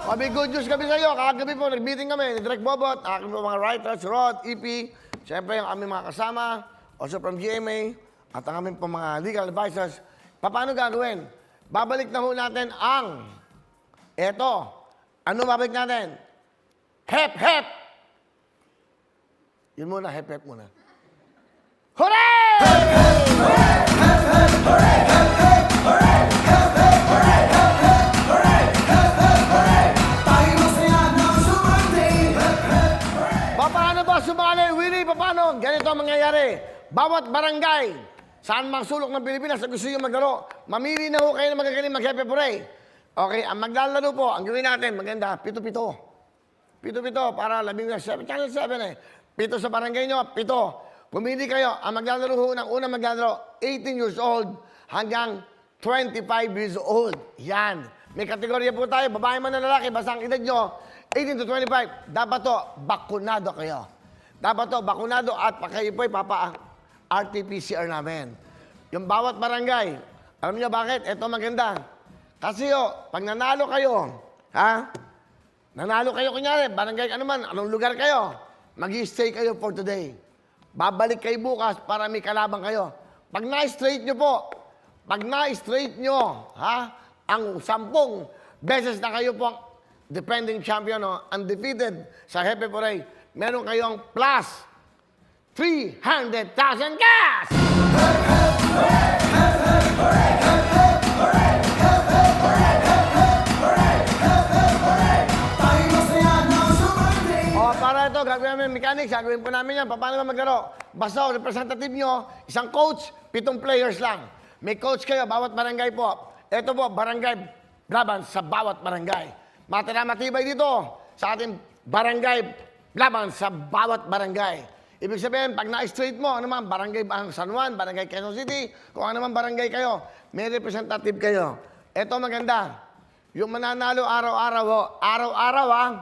Kami good news kami sa iyo. Kagabi po, nag-meeting kami ni Direk Bobot, aking mga writers, Rod, EP, siyempre ang aming mga kasama, also from GMA, at ang aming po mga legal advisors. Paano gagawin? Babalik na ho natin ang eto. Ano babalik natin? Hep, hep! Yun muna, hep, hep muna. Hooray! Paano ba sumali? Willie, paano? Ganito ang mangyayari. Bawat barangay, saan mang sulok ng Pilipinas na gusto nyo maglaro, mamili na ho kayo na magagaling mag-Hepe Pure. Okay, ang maglalaro po, ang gawin natin, maganda, pito-pito. Pito-pito, para 7, channel 7 eh. Pito sa barangay nyo, pito. Pumili kayo, ang maglalaro ho, ng unang maglalaro, 18 years old hanggang 25 years old. Yan. May kategorya po tayo, babae man na lalaki, basta ang edad nyo, 18 to 25, dapat to, bakunado kayo. Dapat to, bakunado at kayo po RT-PCR namin. Yung bawat barangay, alam niyo bakit? Ito maganda. Kasi pag nanalo kayo, ha? Nanalo kayo, kunyari, barangay ano man, anong lugar kayo, mag-i-stay kayo for today. Babalik kayo bukas para may kalabang kayo. Pag na-straight nyo po, pag na-straight nyo, ha? Ang 10 beses na kayo po ang defending champion, undefeated sa Hepe Pure, meron kayong plus 300,000 cash! O, para ito, gagawin namin mechanics, gagawin po namin yan. Paano ba maglaro? Basta representative nyo, isang coach, 7 players lang. May coach kayo, bawat barangay po. Ito po, barangay laban sa bawat barangay. Matibay dito sa ating barangay laban sa bawat barangay. Ibig sabihin, pag na-straight mo, ano man, barangay San Juan, barangay Quezon City, kung ano man barangay kayo, may representative kayo. Ito maganda. Yung mananalo araw-araw, araw-araw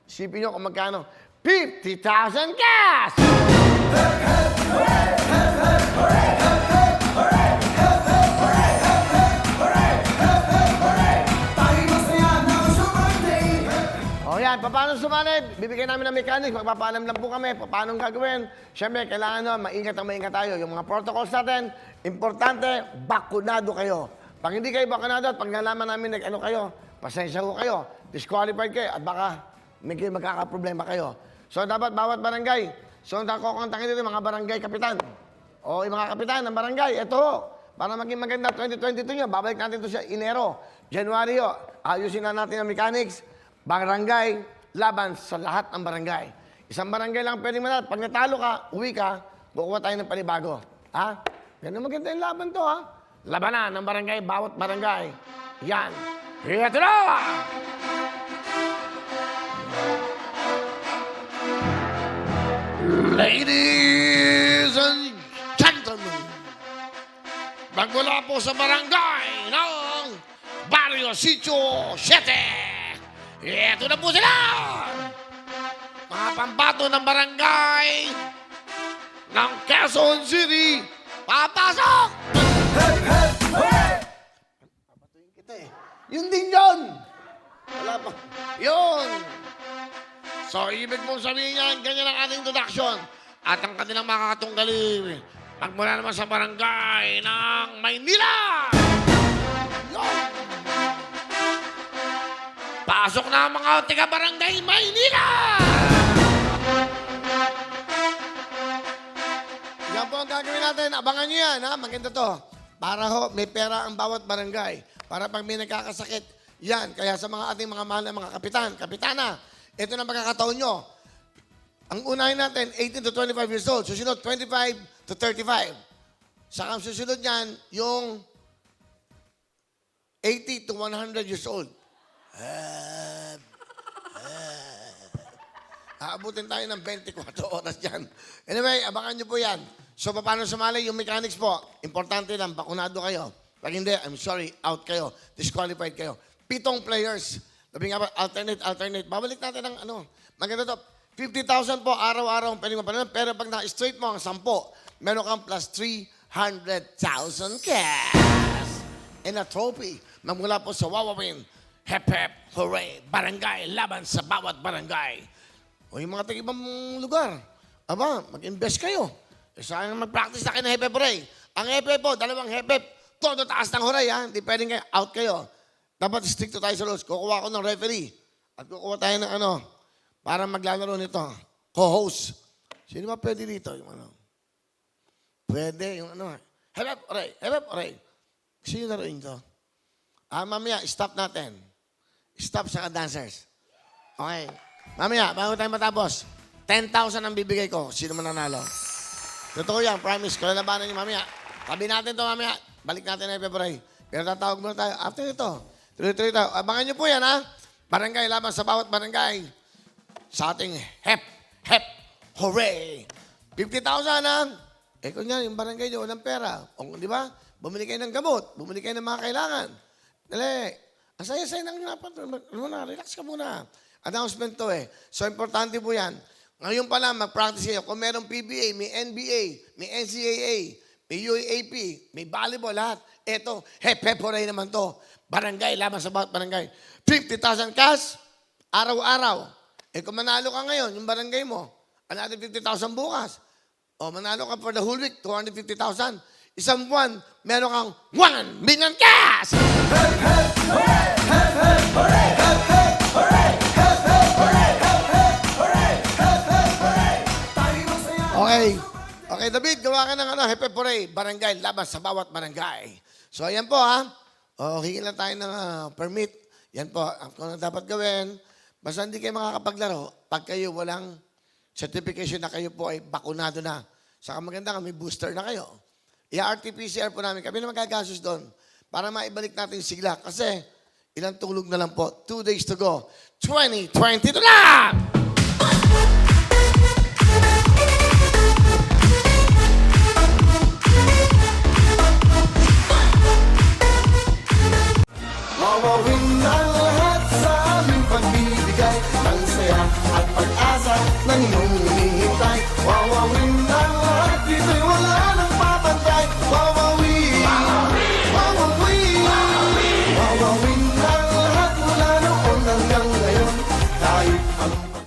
isipin nyo kung magkano. 50,000 cash! O yan, paano sumali? Bibigyan namin ng mechanics, magpapaalam lang po kami, paano gagawin. Siyempre, kailangan maingat tayo. Yung mga protocols natin, importante, bakunado kayo. Pag hindi kayo bakunado at pag nalaman namin ano kayo, pasensya ko kayo, disqualified kayo, at baka may magkakaproblema kayo. So, dapat bawat barangay, so kukontakin dito mga barangay kapitan. O yung mga kapitan ng barangay, ito para maging maganda 2022 nyo, babalik natin ito sa Enero, January ayusin na natin ang mechanics, barangay, laban sa lahat ng barangay. Isang barangay lang pwede manat. Pag natalo ka, uwi ka, bukuha tayo ng panibago. Ha? Ganun maganda yung laban to, ha? Labanan ng barangay, bawat barangay. Yan. Ito na! Ladies and gentlemen, magmula po sa barangay ng Barrio Sitio 7. Ito na po sila! Mga pambato ng barangay ng Quezon City, papasok! Papatuyin kita eh. Yun din yun! Wala pa. Yun! So, ibig mong sabihin yan, ganyan ang ating introduction. At ang kanilang makakatunggali, magmula naman sa barangay ng Maynila! Yun! Pasok na ang mga taga-barangay Maynila! Yan po ang gagawin natin. Abangan nyo yan, ha? Maganda to. Para may pera ang bawat barangay. Para pag may nagkakasakit, yan. Kaya sa mga ating mga mahal na mga kapitan, kapitana, ito na magkakataon nyo. Ang unahin natin, 18 to 25 years old. Susunod, 25 to 35. Saka ang susunod niyan, yung 80 to 100 years old. Aabutin tayo ng 24 oras dyan. Anyway, abangan nyo po yan. So, paano sumali? Yung mechanics po, importante lang, bakunado kayo. Pag hindi, I'm sorry, out kayo. Disqualified kayo. 7 players. Sabi nga ba, alternate. Babalik natin ng maganda to. 50,000 po, araw-araw ang pwede mapanood. Pero pag na-straight mo ang 10, meron kang plus 300,000 cash. And a trophy. Magmula po sa Wawawin Hep, hep, hooray! Barangay, laban sa bawat barangay. O yung mga tag-ibang lugar, aba, mag-invest kayo. Sayang mag-practice na kayo ng hep, hep, hooray. Ang hep, hep po, dalawang hep, hep. Todo taas ng hooray, ha? Hindi pwedeng kayo, out kayo. Dapat stick to tayo sa rules. Kukuha ko ng referee. At kukuha tayo ng para maglalaro nito. Co-host. Sino ba pwede dito? Yung Pwede, yung hep, hep, hooray, hep, hep, hooray. Sino laruin to? Mamaya, stop natin. Stop sa dancers. Okay. Mamaya, bago tayo matapos, 10,000 ang bibigay ko. Sino man nanalo? Totoo yan, promise. Kalalabanan niyo mamaya. Tabi natin to mamaya. Balik natin na February. Pero tatawag muna tayo. After ito, tuloy-tuloy tayo. Abangan niyo po yan, ha? Barangay, laban sa bawat barangay. Sa ating hep, hep, hooray! 50,000, ha? Kung yan, yung barangay niyo, walang pera. O, di ba? Bumili kayo ng gamot. Bumili kayo ng mga kailangan. Dali. Ang saya-saya nang relax ka muna. Announcement to So, importante po yan. Ngayon pa lang, mag-practice kayo. Kung merong PBA, may NBA, may NCAA, may UAAP, may volleyball, lahat. Eto, hep-hep hooray naman to. Barangay, laban sa bawat barangay. 50,000 cash, araw-araw. Kung manalo ka ngayon, yung barangay mo, another 50,000 bukas. O, manalo ka for the whole week, 250,000. Isang buwan, meron kang 1 million cash! Hep, hep, hooray! Hep, hep, hooray! Hep, hep, hooray! Hep, hep, hooray! Hep, hep, hooray! Hep, hep, hooray! Tayo masaya! Okay. Okay, David, gawa ka ng hep, hep, hooray. Barangay, laban sa bawat barangay. So, ayan po, ha? O, hingi lang tayo ng permit. Yan po, kung ano dapat gawin. Basta hindi kayo makakapaglaro pag kayo walang certification na kayo po ay bakunado na. Saka maganda may booster na kayo. I-RT-PCR po namin. Kami na magagastos doon para maibalik natin yung sigla. Kasi ilang tulog na lang po. 2 days to go. 2022 na! Wawawin ang lahat sa aming pagbibigay ng saya at pag-asa ng iyong